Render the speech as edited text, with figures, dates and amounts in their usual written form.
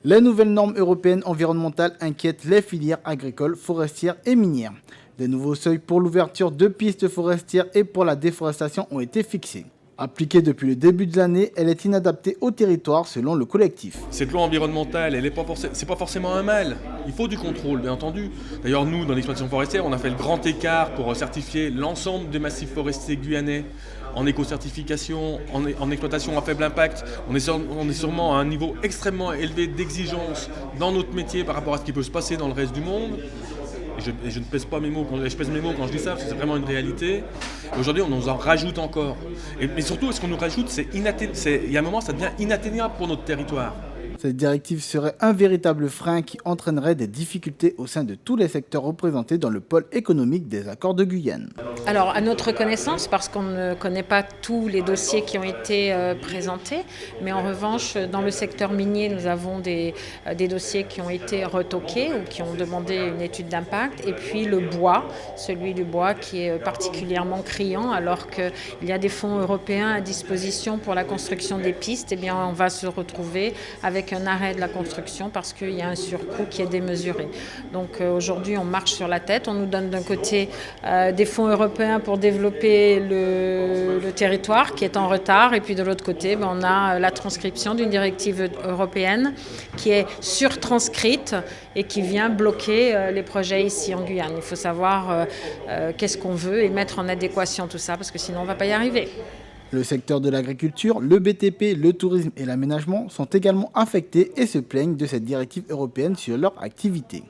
Les nouvelles normes européennes environnementales inquiètent les filières agricoles, forestières et minières. Des nouveaux seuils pour l'ouverture de pistes forestières et pour la déforestation ont été fixés. Appliquée depuis le début de l'année, elle est inadaptée au territoire selon le collectif. Cette loi environnementale, c'est pas forcément un mal. Il faut du contrôle, bien entendu. D'ailleurs, nous, dans l'exploitation forestière, on a fait le grand écart pour certifier l'ensemble des massifs forestiers guyanais en éco-certification, en exploitation à faible impact. On est sûrement à un niveau extrêmement élevé d'exigence dans notre métier par rapport à ce qui peut se passer dans le reste du monde. Et je ne pèse pas mes mots, je pèse mes mots quand je dis ça, parce que c'est vraiment une réalité. Aujourd'hui, on nous en rajoute encore. Mais surtout, ce qu'on nous rajoute, il y a un moment, ça devient inatteignable pour notre territoire. Cette directive serait un véritable frein qui entraînerait des difficultés au sein de tous les secteurs représentés dans le pôle économique des accords de Guyane. Alors, à notre connaissance, parce qu'on ne connaît pas tous les dossiers qui ont été présentés, mais en revanche, dans le secteur minier, nous avons des dossiers qui ont été retoqués ou qui ont demandé une étude d'impact. Et puis le bois, celui du bois qui est particulièrement criant, alors qu'il y a des fonds européens à disposition pour la construction des pistes, eh bien, on va se retrouver avec un arrêt de la construction parce qu'il y a un surcoût qui est démesuré. Donc aujourd'hui, on marche sur la tête. On nous donne d'un côté des fonds européens pour développer le territoire qui est en retard, et puis de l'autre côté, on a la transcription d'une directive européenne qui est surtranscrite et qui vient bloquer les projets ici en Guyane. Il faut savoir qu'est-ce qu'on veut et mettre en adéquation tout ça, parce que sinon on ne va pas y arriver. Le secteur de l'agriculture, le BTP, le tourisme et l'aménagement sont également affectés et se plaignent de cette directive européenne sur leur activité.